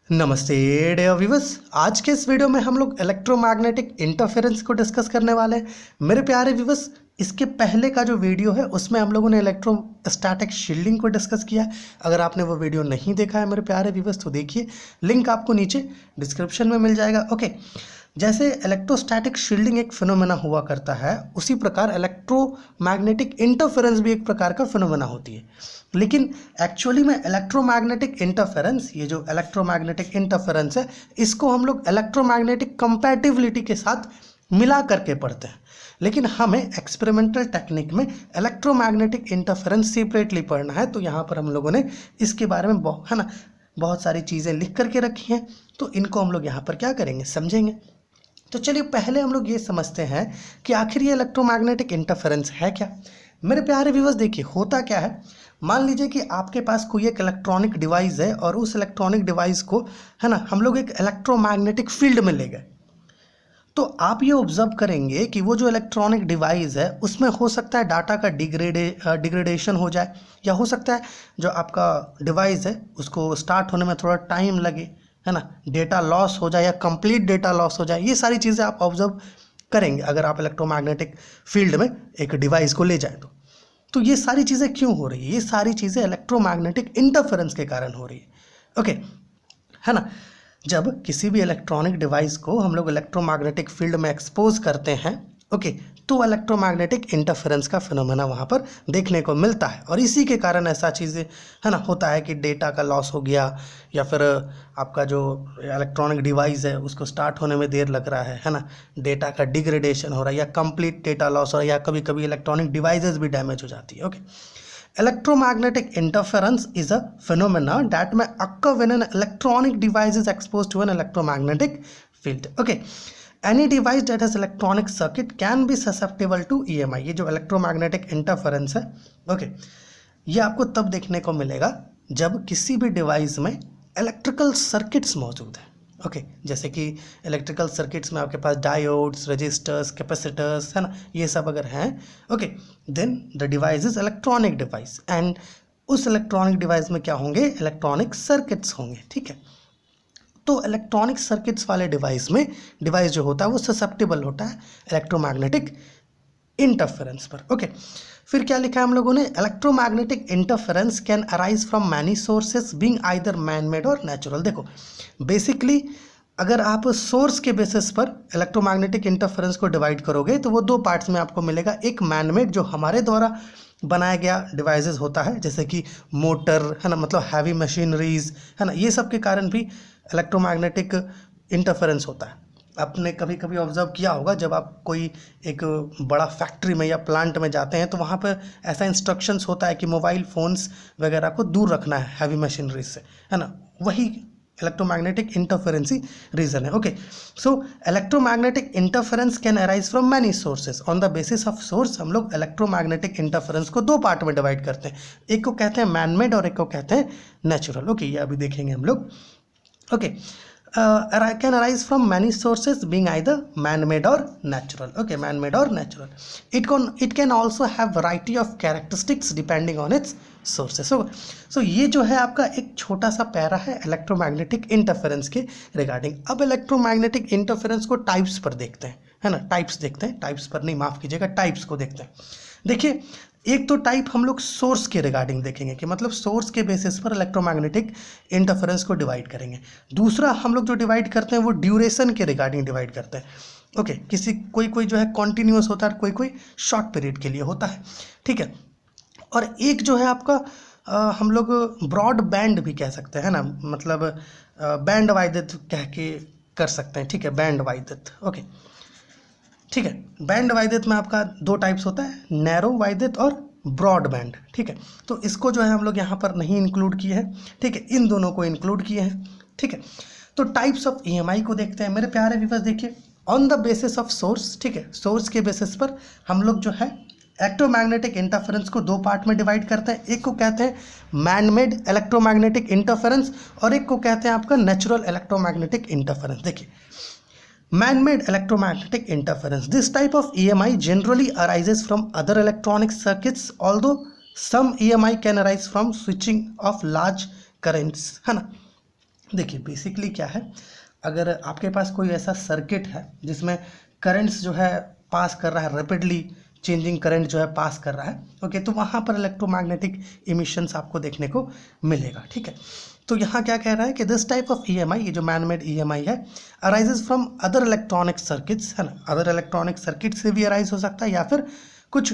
नमस्ते dear viewers. आज के इस वीडियो में हम लोग इलेक्ट्रोमैग्नेटिक इंटरफेरेंस को डिस्कस करने वाले हैं। मेरे प्यारे व्यूअर्स, इसके पहले का जो वीडियो है उसमें हम लोगों ने इलेक्ट्रोस्टैटिक शील्डिंग को डिस्कस किया है। अगर आपने वो वीडियो नहीं देखा है मेरे प्यारे व्यूअर्स तो देखिए, लिंक आपको नीचे डिस्क्रिप्शन में मिल जाएगा। ओके, जैसे इलेक्ट्रोस्टैटिक शील्डिंग एक फिनोमेना हुआ करता है, उसी प्रकार इलेक्ट्रोमैग्नेटिक इंटरफेरेंस भी एक प्रकार का फिनोमेना होती है। लेकिन एक्चुअली में इलेक्ट्रोमैग्नेटिक इंटरफेरेंस, ये जो इलेक्ट्रोमैग्नेटिक इंटरफेरेंस है, इसको हम लोग इलेक्ट्रोमैग्नेटिक कंपैटिबिलिटी के साथ मिला करके पढ़ते हैं। लेकिन हमें एक्सपेरिमेंटल टेक्निक में इलेक्ट्रोमैग्नेटिक इंटरफेरेंस सेपरेटली पढ़ना है, तो यहाँ पर हम लोगों ने इसके बारे में बहुत सारी चीज़ें लिख करके रखी हैं, तो इनको हम लोग यहाँ पर क्या करेंगे, समझेंगे। तो चलिए पहले हम लोग ये समझते हैं कि आखिर ये इलेक्ट्रोमैग्नेटिक इंटरफेरेंस है क्या। मेरे प्यारे व्यूअर्स, देखिए होता क्या है, मान लीजिए कि आपके पास कोई एक इलेक्ट्रॉनिक डिवाइस है और उस इलेक्ट्रॉनिक डिवाइस को हम लोग एक इलेक्ट्रोमैग्नेटिक फील्ड में ले गए। तो आप ये ऑब्जर्व करेंगे कि वो जो इलेक्ट्रॉनिक डिवाइस है उसमें हो सकता है डाटा का डिग्रेडेशन हो जाए, या हो सकता है जो आपका डिवाइस है उसको स्टार्ट होने में थोड़ा टाइम लगे, डेटा लॉस हो जाए या कंप्लीट डेटा लॉस हो जाए। ये सारी चीज़ें आप ऑब्जर्व करेंगे अगर आप इलेक्ट्रोमैग्नेटिक फील्ड में एक डिवाइस को ले जाए तो ये सारी चीज़ें क्यों हो रही है? ये सारी चीज़ें इलेक्ट्रोमैग्नेटिक इंटरफेरेंस के कारण हो रही है। ओके, है ना। जब किसी भी इलेक्ट्रॉनिक डिवाइस को हम लोग इलेक्ट्रोमैग्नेटिक फील्ड में एक्सपोज करते हैं, ओके, तो इलेक्ट्रोमैग्नेटिक इंटरफेरेंस का फिनोमेना वहाँ पर देखने को मिलता है। और इसी के कारण ऐसा चीज़ें होता है कि डेटा का लॉस हो गया, या फिर आपका जो इलेक्ट्रॉनिक डिवाइस है उसको स्टार्ट होने में देर लग रहा है ना, डेटा का डिग्रेडेशन हो रहा है, या कंप्लीट डेटा लॉस हो रहा है, या कभी कभी इलेक्ट्रॉनिक डिवाइसेस भी डैमेज हो जाती है। Okay, electromagnetic interference is a phenomena that may occur when an electronic device is exposed to an electromagnetic field. Okay, any device that has electronic circuit can be susceptible to EMI. ये जो electromagnetic interference है, okay, ये आपको तब देखने को मिलेगा जब किसी भी डिवाइस में इलेक्ट्रिकल सर्किट्स मौजूद है। ओके, जैसे कि इलेक्ट्रिकल सर्किट्स में आपके पास डायोड्स, रजिस्टर्स, कैपेसिटर्स, है ना, ये सब अगर हैं, okay, then the device is electronic device, and उस इलेक्ट्रॉनिक डिवाइस में क्या होंगे, इलेक्ट्रॉनिक सर्किट्स होंगे। ठीक है, तो इलेक्ट्रॉनिक सर्किट्स वाले डिवाइस में डिवाइस जो होता है वो ससेप्टेबल होता है इलेक्ट्रोमैग्नेटिक इंटरफेरेंस पर। ओके, फिर क्या लिखा है हम लोगों ने, electromagnetic interference can arise from many sources being either man made और नेचुरल। देखो बेसिकली अगर आप सोर्स के बेसिस पर इलेक्ट्रोमैग्नेटिक इंटरफेरेंस को डिवाइड करोगे तो वो दो पार्ट्स में आपको मिलेगा। एक मैन मेड, जो हमारे द्वारा बनाया गया डिवाइसेस होता है, जैसे कि मोटर, है ना, मतलब हैवी मशीनरीज, है ना, ये सब के कारण भी इलेक्ट्रोमैग्नेटिक इंटरफेरेंस होता है। आपने कभी कभी ऑब्जर्व किया होगा, जब आप कोई एक बड़ा फैक्ट्री में या प्लांट में जाते हैं तो वहाँ पर ऐसा इंस्ट्रक्शंस होता है कि मोबाइल फ़ोन्स वगैरह को दूर रखना है हैवी मशीनरी से, है ना, वही इलेक्ट्रोमैग्नेटिक इंटरफेरेंस ही रीज़न है। Okay, so electromagnetic interference can arise from many sources. On the basis of source हम लोग इलेक्ट्रोमैग्नेटिक इंटरफेरेंस को दो पार्ट में डिवाइड करते हैं, एक को कहते हैं मैन मेड और एक को कहते हैं नेचुरल। ओके, ये अभी देखेंगे हम लोग। Okay, can arise from many sources being either man-made or natural. Okay, man-made or natural. It can also have variety of characteristics depending on its sources. So ये जो है आपका एक छोटा सा पैरा है इलेक्ट्रोमैग्नेटिक इंटरफेरेंस के रिगार्डिंग। अब इलेक्ट्रोमैग्नेटिक इंटरफेरेंस को टाइप्स पर देखते हैं, है ना, टाइप्स देखते हैं, टाइप्स पर नहीं, माफ़ कीजिएगा, टाइप्स को देखते हैं। देखिए, एक तो टाइप हम लोग सोर्स के रिगार्डिंग देखेंगे कि मतलब सोर्स के बेसिस पर इलेक्ट्रोमैग्नेटिक इंटरफेरेंस को डिवाइड करेंगे। दूसरा हम लोग जो डिवाइड करते हैं वो ड्यूरेशन के रिगार्डिंग डिवाइड करते हैं। ओके, कोई जो है कॉन्टिन्यूस होता है, कोई शॉर्ट पीरियड के लिए होता है। ठीक है, और एक जो है आपका हम लोग ब्रॉड बैंड भी कह सकते हैं ना, मतलब बैंड वाइद्युत कह के कर सकते हैं। ठीक है, बैंड वाइद्युत। ओके, ठीक है, बैंड वाइद्युत में आपका दो टाइप्स होता है, नैरो वाइद्युत और ब्रॉड बैंड। ठीक है, तो इसको जो है हम लोग यहाँ पर नहीं इंक्लूड किए हैं। ठीक है, इन दोनों को इंक्लूड किए हैं। ठीक है, तो टाइप्स ऑफ EMI को देखते हैं मेरे प्यारे व्यूअर्स। देखिए, on the basis of source, ठीक है, सोर्स के बेसिस पर हम लोग जो है इलेक्ट्रोमैग्नेटिक इंटरफेरेंस को दो पार्ट में डिवाइड करते हैं। एक को कहते हैं मैन मेड इलेक्ट्रोमैग्नेटिक इंटरफेरेंस और एक को कहते हैं आपका नेचुरल इलेक्ट्रोमैग्नेटिक इंटरफेरेंस। देखिए, man-made electromagnetic interference. This type of EMI generally arises from other electronic circuits, although some EMI can arise from switching of large currents, है ना। देखिए बेसिकली क्या है, अगर आपके पास कोई ऐसा सर्किट है जिसमें करंट्स जो है पास कर रहा है, रैपिडली चेंजिंग करंट जो है पास कर रहा है, ओके, तो वहाँ पर इलेक्ट्रोमैग्नेटिक इमिशंस आपको देखने को मिलेगा, ठीक है। तो यहाँ क्या कह रहा है कि दिस टाइप ऑफ EMI, ये जो मैन मेड EMI है, arises from other electronic circuits, है ना, अदर इलेक्ट्रॉनिक सर्किट से भी अराइज हो सकता है, या फिर कुछ,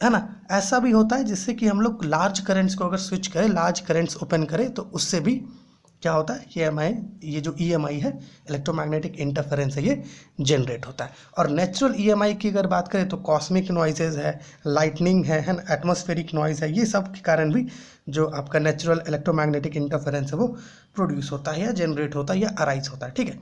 है ना, ऐसा भी होता है जिससे कि हम लोग लार्ज करंट्स को अगर स्विच करें, लार्ज करंट्स ओपन करें, तो उससे भी क्या होता है, ये जो EMI है, इलेक्ट्रोमैग्नेटिक इंटरफेरेंस है, ये जनरेट होता है। और नेचुरल EMI की अगर बात करें तो कॉस्मिक नॉइजेज है, लाइटनिंग है ना, एटमॉस्फेरिक नॉइज है, ये सब के कारण भी जो आपका नेचुरल इलेक्ट्रोमैग्नेटिक इंटरफेरेंस है वो प्रोड्यूस होता है या जनरेट होता है या अराइज होता है, ठीक है।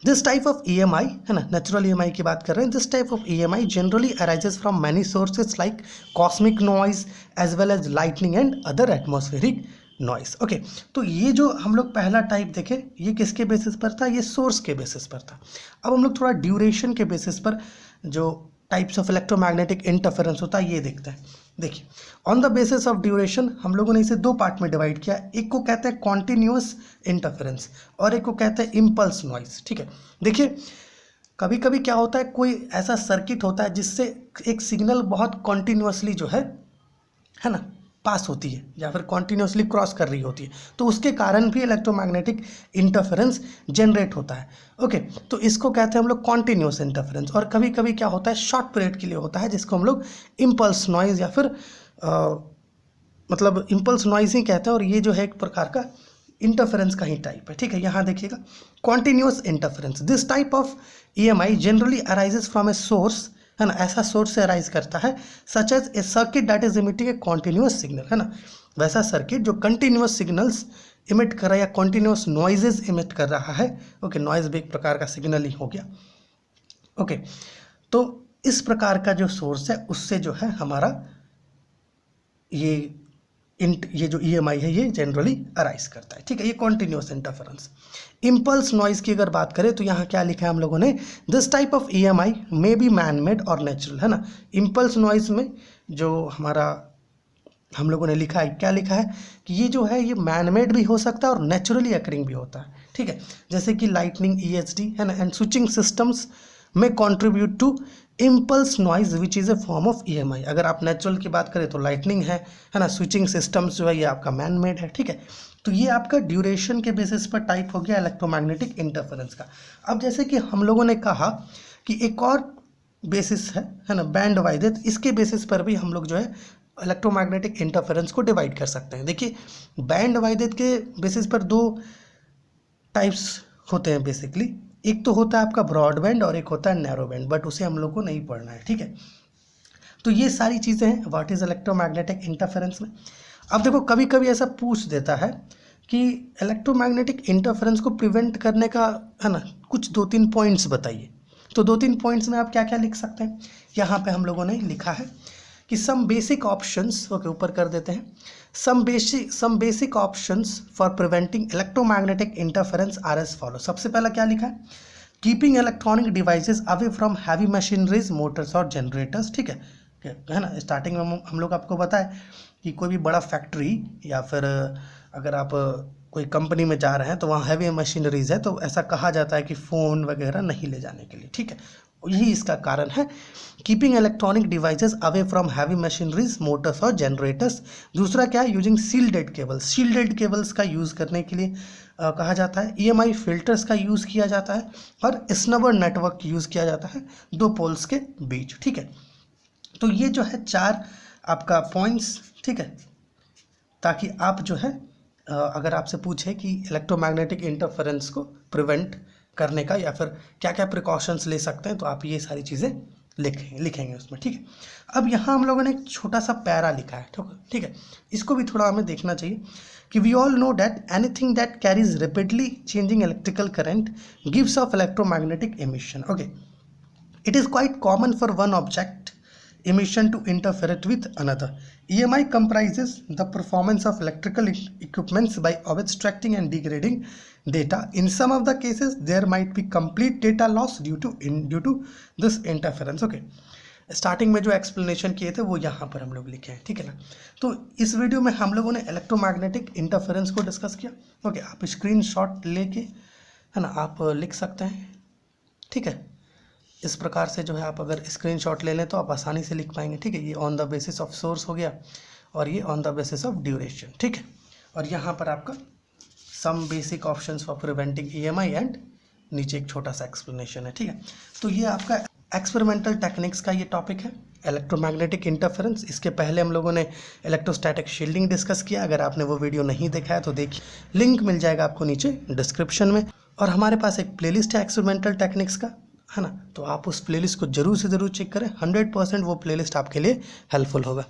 दिस टाइप ऑफ EMI, है ना, नेचुरल EMI की बात कर रहे हैं। This type of EMI generally arises from many sources like cosmic noise as well as lightning and other atmospheric noise, okay. तो ये जो हम लोग पहला टाइप देखे, ये किसके बेसिस पर था, ये सोर्स के बेसिस पर था। अब हम लोग थोड़ा ड्यूरेशन के बेसिस पर जो टाइप्स ऑफ इलेक्ट्रोमैग्नेटिक इंटरफेरेंस होता है ये देखते हैं। देखिए, on the basis of duration हम लोगों ने इसे दो पार्ट में डिवाइड किया। एक को कहते हैं कॉन्टिन्यूअस इंटरफेरेंस और एक को कहते हैं इम्पल्स नॉइस, ठीक है। देखिए, कभी कभी क्या होता है, कोई ऐसा सर्किट होता है जिससे एक सिग्नल बहुत कॉन्टिन्यूअसली जो है ना, पास होती है या फिर कॉन्टिन्यूसली क्रॉस कर रही होती है, तो उसके कारण भी इलेक्ट्रोमैग्नेटिक इंटरफेरेंस जनरेट होता है, ओके। तो इसको कहते हैं हम लोग कॉन्टिन्यूस इंटरफेरेंस। और कभी कभी क्या होता है, शॉर्ट पीरियड के लिए होता है, जिसको हम लोग इम्पल्स नॉइज या फिर मतलब इम्पल्स नॉइज ही कहते हैं। और ये जो है एक प्रकार का इंटरफेरेंस का ही टाइप है, ठीक है। यहाँ देखिएगा, continuous interference, this type of EMI generally arises from a source, है ना, ऐसा सोर्स से अराइज करता है, such as a circuit that is emitting a continuous signal, है ना, वैसा सर्किट जो कंटिन्यूअस सिग्नल्स इमिट कर रहा है या कॉन्टिन्यूअस नॉइजेज इमिट कर रहा है, ओके। नॉइज भी एक प्रकार का सिग्नल ही हो गया, ओके। तो इस प्रकार का जो सोर्स है उससे जो है हमारा ये जो EMI है ये जनरली अराइज करता है, ठीक है। ये कॉन्टिन्यूअस इंटरफेरेंस। इम्पल्स नॉइज की अगर बात करें तो यहाँ क्या लिखा है हम लोगों ने, this type of EMI may be man made और नेचुरल, है ना। इम्पल्स नॉइज में जो हमारा हम लोगों ने लिखा है, क्या लिखा है कि ये जो है ये मैन मेड भी हो सकता है और नेचुरली अकरिंग भी होता है, ठीक है। जैसे कि लाइटनिंग, EHD, है ना, एंड स्विचिंग सिस्टम्स में contribute to impulse noise which is a form of EMI। अगर आप नेचुरल की बात करें तो लाइटनिंग है ना, स्विचिंग सिस्टम्स जो है ये आपका मैन मेड है, ठीक है। तो ये आपका ड्यूरेशन के बेसिस पर टाइप हो गया इलेक्ट्रोमैग्नेटिक इंटरफेरेंस का। अब जैसे कि हम लोगों ने कहा कि एक और बेसिस है ना, बैंड वाइडेड, इसके बेसिस पर भी हम लोग जो है इलेक्ट्रोमैग्नेटिक इंटरफेरेंस को डिवाइड कर सकते हैं। देखिए, बैंड वाइडेड के बेसिस पर दो टाइप्स होते हैं बेसिकली, एक तो होता है आपका ब्रॉड बैंड और एक होता है नैरो बैंड, बट उसे हम लोग को नहीं पढ़ना है, ठीक है। तो ये सारी चीज़ें हैं व्हाट इज़ इलेक्ट्रोमैग्नेटिक इंटरफेरेंस में। अब देखो, कभी कभी ऐसा पूछ देता है कि इलेक्ट्रोमैग्नेटिक इंटरफेरेंस को प्रिवेंट करने का, है ना, कुछ 2-3 पॉइंट्स बताइए। तो 2-3 पॉइंट्स में आप क्या क्या लिख सकते हैं, यहाँ पे हम लोगों ने लिखा है कि सम बेसिक ऑप्शंस, ओके, ऊपर कर देते हैं, some basic options for preventing electromagnetic interference are as follow. सबसे पहला क्या लिखा है, keeping electronic devices away from heavy machineries, motors और जनरेटर्स, ठीक है ना। स्टार्टिंग में हम लोग आपको बताए कि कोई भी बड़ा फैक्ट्री या फिर अगर आप कोई कंपनी में जा रहे हैं तो वहाँ हैवी मशीनरीज है, तो ऐसा कहा जाता है कि फ़ोन वगैरह नहीं ले जाने के लिए, ठीक है। यही इसका कारण है, keeping electronic devices away from heavy machineries, motors और जनरेटर्स। दूसरा क्या है, using shielded cables, shielded cables का यूज़ करने के लिए कहा जाता है। EMI फिल्टर्स का यूज़ किया जाता है और स्नबर नेटवर्क यूज़ किया जाता है दो पोल्स के बीच, ठीक है। तो ये जो है 4 आपका पॉइंट्स, ठीक है, ताकि आप जो है अगर आपसे पूछे कि इलेक्ट्रोमैग्नेटिक इंटरफेरेंस को प्रिवेंट करने का या फिर क्या क्या प्रिकॉशंस ले सकते हैं, तो आप ये सारी चीज़ें लिखेंगे उसमें, ठीक है। अब यहाँ हम लोगों ने एक छोटा सा पैरा लिखा है, ठीक है, इसको भी थोड़ा हमें देखना चाहिए कि we all know that anything that carries rapidly changing electrical current gives off electromagnetic emission, okay. It is quite common for one object emission to interfere with another. EMI comprises the performance of electrical equipments by abstracting and degrading data. In some of the cases, there might be complete data loss due to this interference. Okay. Starting में जो explanation किए थे वो यहाँ पर हम लोग लिखे हैं, ठीक है ना। तो इस वीडियो में हम लोगों ने इलेक्ट्रोमैग्नेटिक इंटरफेरेंस को डिस्कस किया। ओके, आप स्क्रीनशॉट लेके, है ना, आप लिख सकते हैं, ठीक है। इस प्रकार से जो है आप अगर स्क्रीनशॉट ले लें तो आप आसानी से लिख पाएंगे, ठीक है। ये on the basis of source हो गया और ये on the basis of duration, ठीक है। और यहाँ पर आपका some basic options for preventing EMI and नीचे एक छोटा सा एक्सप्लेनेशन है, ठीक है। तो ये आपका एक्सपेरिमेंटल टेक्निक्स का ये टॉपिक है, इलेक्ट्रोमैग्नेटिक इंटरफेरेंस। इसके पहले हम लोगों ने इलेक्ट्रोस्टैटिक शील्डिंग डिस्कस किया। अगर आपने वो वीडियो नहीं देखा है तो देखिए, लिंक मिल जाएगा आपको नीचे डिस्क्रिप्शन में। और हमारे पास एक प्लेलिस्ट है एक्सपेरिमेंटल टेक्निक्स का, है ना, तो आप उस प्लेलिस्ट को जरूर से ज़रूर चेक करें। 100% वो प्लेलिस्ट आपके लिए हेल्पफुल होगा।